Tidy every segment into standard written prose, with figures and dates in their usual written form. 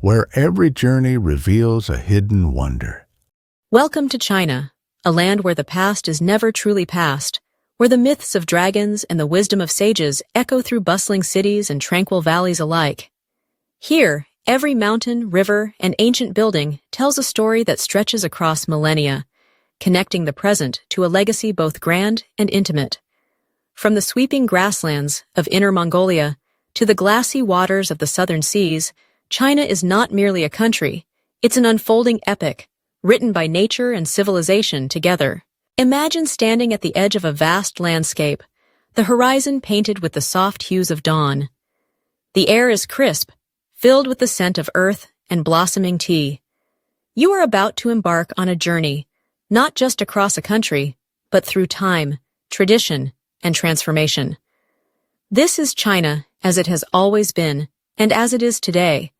where every journey reveals a hidden wonder. Welcome to China, a land where the past is never truly past, where the myths of dragons and the wisdom of sages echo through bustling cities and tranquil valleys alike. Here, every mountain, river, and ancient building tells a story that stretches across millennia, connecting the present to a legacy both grand and intimate. From the sweeping grasslands of Inner Mongolia to the glassy waters of the southern seas, China is not merely a country, it's an unfolding epic, written by nature and civilization together. Imagine standing at the edge of a vast landscape, the horizon painted with the soft hues of dawn. The air is crisp, filled with the scent of earth and blossoming tea. You are about to embark on a journey, not just across a country, but through time, tradition, and transformation. This is China as it has always been, and as it is today,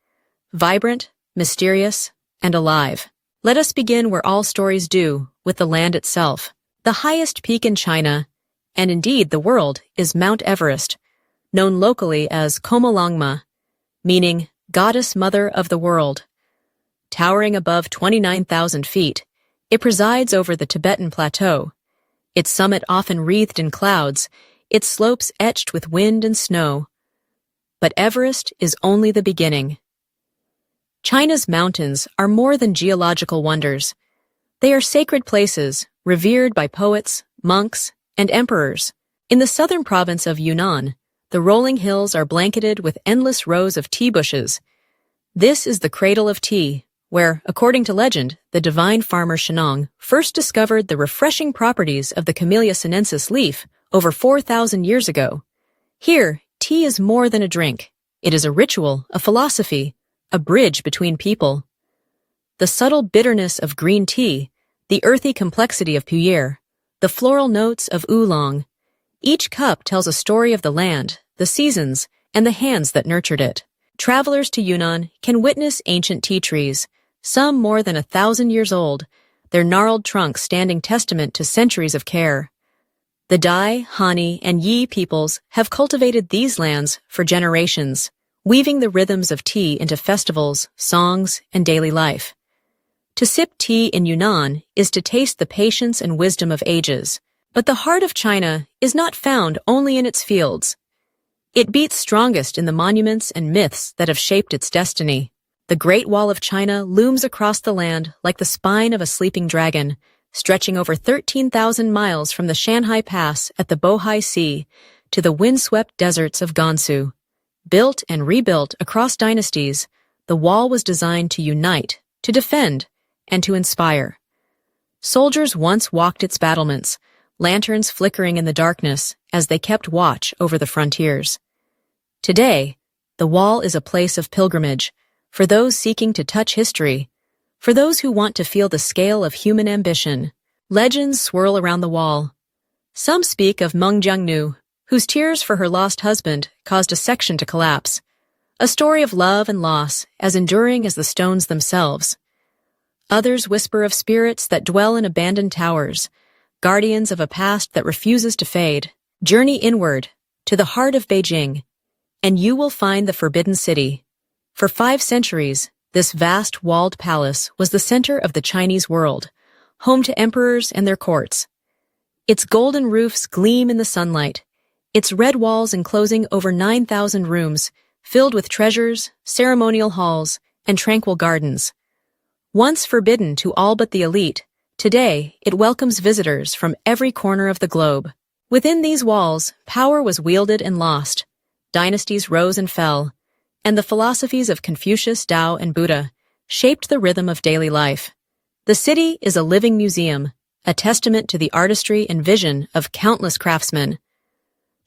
vibrant, mysterious, and alive. Let us begin where all stories do, with the land itself. The highest peak in China, and indeed the world, is Mount Everest, known locally as Komolangma, meaning Goddess Mother of the World. Towering above 29,000 feet, it presides over the Tibetan Plateau, its summit often wreathed in clouds, its slopes etched with wind and snow. But Everest is only the beginning. China's mountains are more than geological wonders. They are sacred places, revered by poets, monks, and emperors. In the southern province of Yunnan, the rolling hills are blanketed with endless rows of tea bushes. This is the cradle of tea, where, according to legend, the divine farmer Shennong first discovered the refreshing properties of the Camellia sinensis leaf over 4,000 years ago. Here, tea is more than a drink. It is a ritual, a philosophy, a bridge between people. The subtle bitterness of green tea, the earthy complexity of Pu'er, the floral notes of oolong. Each cup tells a story of the land, the seasons, and the hands that nurtured it. Travelers to Yunnan can witness ancient tea trees, some more than 1,000 years old, their gnarled trunks standing testament to centuries of care. The Dai, Han, and Yi peoples have cultivated these lands for generations, weaving the rhythms of tea into festivals, songs, and daily life. To sip tea in Yunnan is to taste the patience and wisdom of ages. But the heart of China is not found only in its fields. It beats strongest in the monuments and myths that have shaped its destiny. The Great Wall of China looms across the land like the spine of a sleeping dragon, stretching over 13,000 miles from the Shanhai Pass at the Bohai Sea to the windswept deserts of Gansu. Built and rebuilt across dynasties, the wall was designed to unite, to defend, and to inspire. Soldiers once walked its battlements, lanterns flickering in the darkness as they kept watch over the frontiers. Today, the wall is a place of pilgrimage, for those seeking to touch history, for those who want to feel the scale of human ambition. Legends swirl around the wall. Some speak of Meng Jiangnu, whose tears for her lost husband caused a section to collapse, a story of love and loss as enduring as the stones themselves. Others whisper of spirits that dwell in abandoned towers, guardians of a past that refuses to fade. Journey inward, to the heart of Beijing, and you will find the Forbidden City. For 5 centuries, this vast walled palace was the center of the Chinese world, home to emperors and their courts. Its golden roofs gleam in the sunlight, its red walls enclosing over 9,000 rooms, filled with treasures, ceremonial halls, and tranquil gardens. Once forbidden to all but the elite, today it welcomes visitors from every corner of the globe. Within these walls, power was wielded and lost, dynasties rose and fell, and the philosophies of Confucius, Tao, and Buddha shaped the rhythm of daily life. The city is a living museum, a testament to the artistry and vision of countless craftsmen.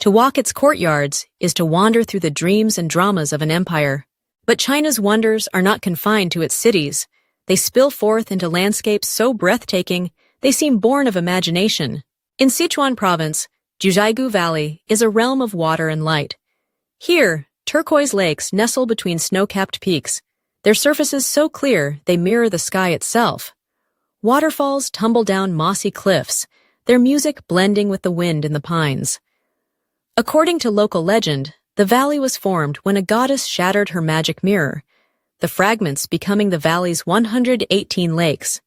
To walk its courtyards is to wander through the dreams and dramas of an empire. But China's wonders are not confined to its cities. They spill forth into landscapes so breathtaking, they seem born of imagination. In Sichuan province, Jiuzhaigou Valley is a realm of water and light. Here, turquoise lakes nestle between snow-capped peaks, their surfaces so clear they mirror the sky itself. Waterfalls tumble down mossy cliffs, their music blending with the wind in the pines. According to local legend, the valley was formed when a goddess shattered her magic mirror, the fragments becoming the valley's 118 lakes.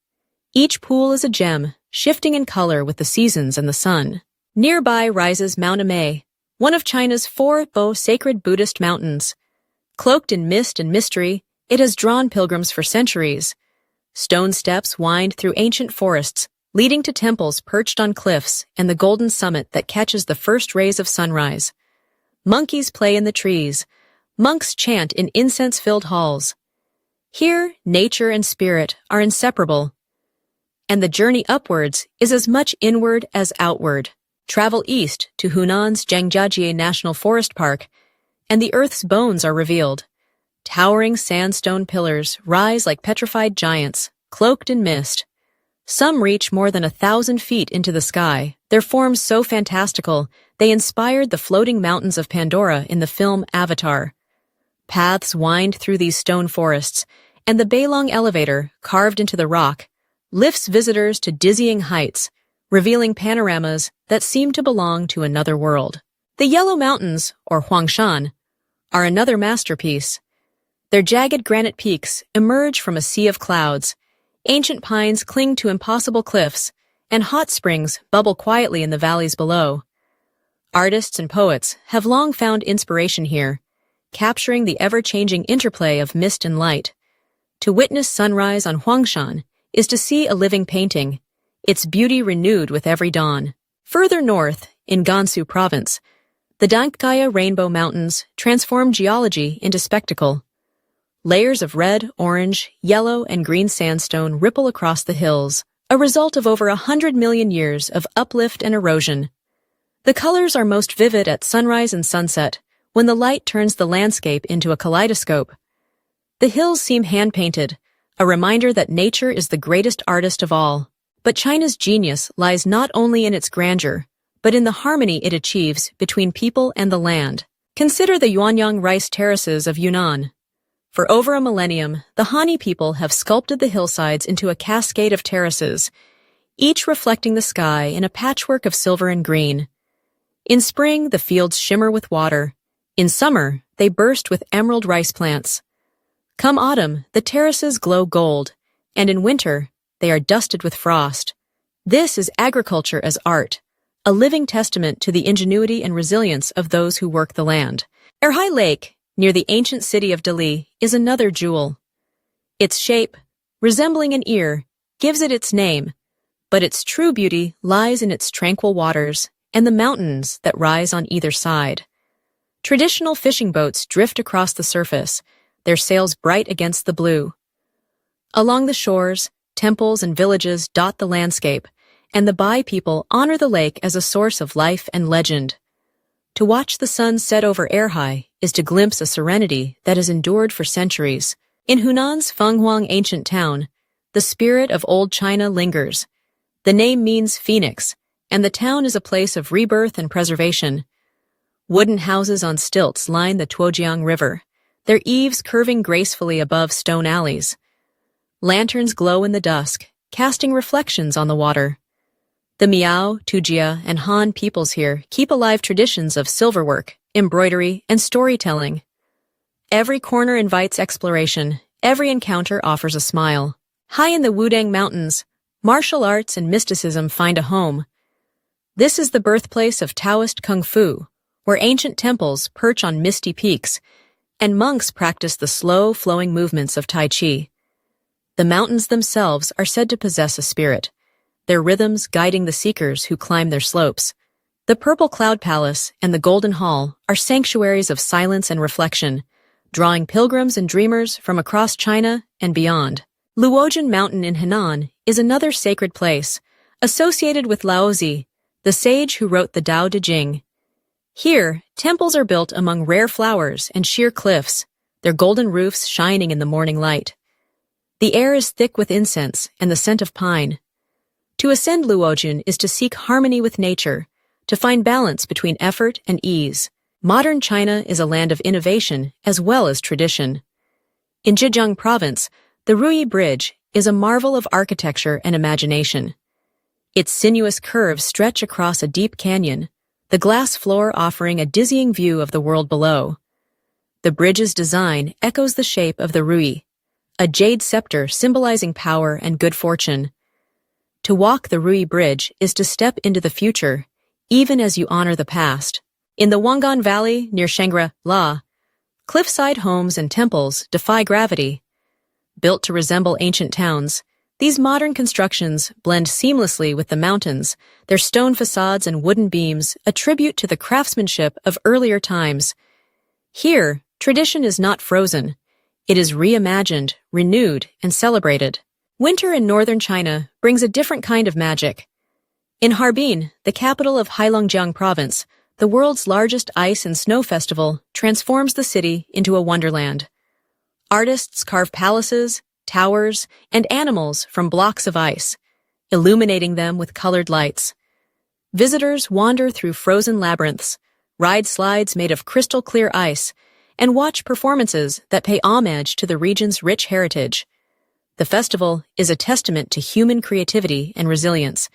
Each pool is a gem, shifting in color with the seasons and the sun. Nearby rises Mount Amei, one of China's four sacred Buddhist mountains. Cloaked in mist and mystery, it has drawn pilgrims for centuries. Stone steps wind through ancient forests, leading to temples perched on cliffs and the golden summit that catches the first rays of sunrise. Monkeys play in the trees. Monks chant in incense-filled halls. Here, nature and spirit are inseparable, and the journey upwards is as much inward as outward. Travel east to Hunan's Zhangjiajie National Forest Park, and the earth's bones are revealed. Towering sandstone pillars rise like petrified giants, cloaked in mist. Some reach more than 1,000 feet into the sky, their forms so fantastical they inspired the floating mountains of Pandora in the film Avatar. Paths wind through these stone forests, and the Beilong elevator, carved into the rock, lifts visitors to dizzying heights, revealing panoramas that seem to belong to another world. The Yellow Mountains, or Huangshan, are another masterpiece. Their jagged granite peaks emerge from a sea of clouds. Ancient pines cling to impossible cliffs, and hot springs bubble quietly in the valleys below. Artists and poets have long found inspiration here, capturing the ever-changing interplay of mist and light. To witness sunrise on Huangshan is to see a living painting, its beauty renewed with every dawn. Further north, in Gansu Province, the Dankkaya Rainbow Mountains transform geology into spectacle. Layers of red, orange, yellow, and green sandstone ripple across the hills, a result of over 100 million years of uplift and erosion. The colors are most vivid at sunrise and sunset, when the light turns the landscape into a kaleidoscope. The hills seem hand-painted, a reminder that nature is the greatest artist of all. But China's genius lies not only in its grandeur, but in the harmony it achieves between people and the land. Consider the Yuanyang rice terraces of Yunnan. For over a millennium, the Han people have sculpted the hillsides into a cascade of terraces, each reflecting the sky in a patchwork of silver and green. In spring, the fields shimmer with water. In summer, they burst with emerald rice plants. Come autumn, the terraces glow gold, and in winter, they are dusted with frost. This is agriculture as art, a living testament to the ingenuity and resilience of those who work the land. Erhai Lake, near the ancient city of Dali, is another jewel. Its shape, resembling an ear, gives it its name, but its true beauty lies in its tranquil waters and the mountains that rise on either side. Traditional fishing boats drift across the surface, their sails bright against the blue. Along the shores, temples and villages dot the landscape, and the Bai people honor the lake as a source of life and legend. To watch the sun set over Erhai is to glimpse a serenity that has endured for centuries. In Hunan's Fenghuang ancient town, the spirit of old China lingers. The name means phoenix, and the town is a place of rebirth and preservation. Wooden houses on stilts line the Tuojiang River, their eaves curving gracefully above stone alleys. Lanterns glow in the dusk, casting reflections on the water. The Miao, Tujia, and Han peoples here keep alive traditions of silverwork, embroidery, and storytelling. Every corner invites exploration, every encounter offers a smile. High in the Wudang Mountains, martial arts and mysticism find a home. This is the birthplace of Taoist Kung Fu, where ancient temples perch on misty peaks, and monks practice the slow, flowing movements of Tai Chi. The mountains themselves are said to possess a spirit, their rhythms guiding the seekers who climb their slopes. The Purple Cloud Palace and the Golden Hall are sanctuaries of silence and reflection, drawing pilgrims and dreamers from across China and beyond. Luojian Mountain in Henan is another sacred place, associated with Laozi, the sage who wrote the Tao Te Ching. Here, temples are built among rare flowers and sheer cliffs, their golden roofs shining in the morning light. The air is thick with incense and the scent of pine. To ascend Luojian is to seek harmony with nature, to find balance between effort and ease. Modern China is a land of innovation as well as tradition. In Zhejiang Province, the Ruyi Bridge is a marvel of architecture and imagination. Its sinuous curves stretch across a deep canyon, the glass floor offering a dizzying view of the world below. The bridge's design echoes the shape of the Ruyi, a jade scepter symbolizing power and good fortune. To walk the Rui Bridge is to step into the future, even as you honor the past. In the Wangan Valley near Shangri-La, cliffside homes and temples defy gravity. Built to resemble ancient towns, these modern constructions blend seamlessly with the mountains, their stone facades and wooden beams a tribute to the craftsmanship of earlier times. Here, tradition is not frozen. It is reimagined, renewed, and celebrated. Winter in northern China brings a different kind of magic. In Harbin, the capital of Heilongjiang Province, the world's largest ice and snow festival transforms the city into a wonderland. Artists carve palaces, towers, and animals from blocks of ice, illuminating them with colored lights. Visitors wander through frozen labyrinths, ride slides made of crystal-clear ice, and watch performances that pay homage to the region's rich heritage. The festival is a testament to human creativity and resilience,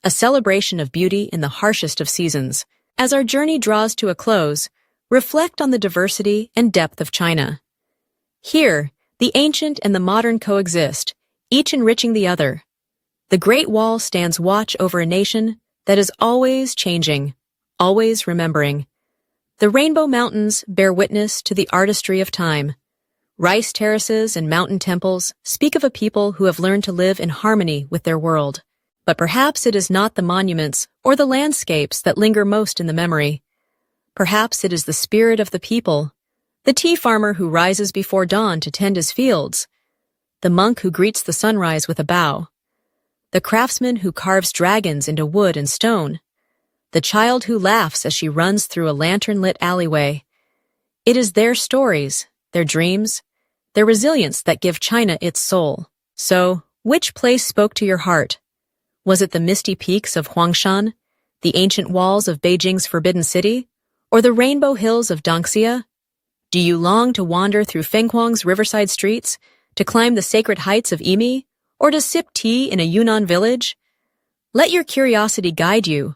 a celebration of beauty in the harshest of seasons. As our journey draws to a close, reflect on the diversity and depth of China. Here, the ancient and the modern coexist, each enriching the other. The Great Wall stands watch over a nation that is always changing, always remembering. The Rainbow Mountains bear witness to the artistry of time. Rice terraces and mountain temples speak of a people who have learned to live in harmony with their world. But perhaps it is not the monuments or the landscapes that linger most in the memory. Perhaps it is the spirit of the people, the tea farmer who rises before dawn to tend his fields, the monk who greets the sunrise with a bow, the craftsman who carves dragons into wood and stone, the child who laughs as she runs through a lantern-lit alleyway. It is their stories, their dreams, their resilience that give China its soul. So, which place spoke to your heart? Was it the misty peaks of Huangshan, the ancient walls of Beijing's Forbidden City, or the rainbow hills of Dongxia? Do you long to wander through Fenghuang's riverside streets, to climb the sacred heights of Yimi, or to sip tea in a Yunnan village? Let your curiosity guide you.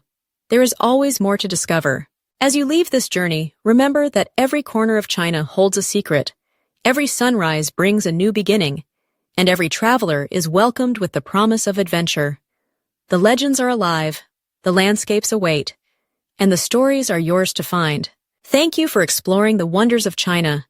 There is always more to discover. As you leave this journey, remember that every corner of China holds a secret. Every sunrise brings a new beginning, and every traveler is welcomed with the promise of adventure. The legends are alive, the landscapes await, and the stories are yours to find. Thank you for exploring the wonders of China.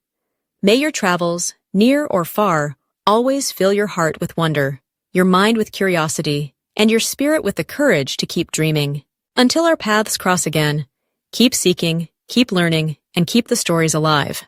May your travels, near or far, always fill your heart with wonder, your mind with curiosity, and your spirit with the courage to keep dreaming. Until our paths cross again, keep seeking, keep learning, and keep the stories alive.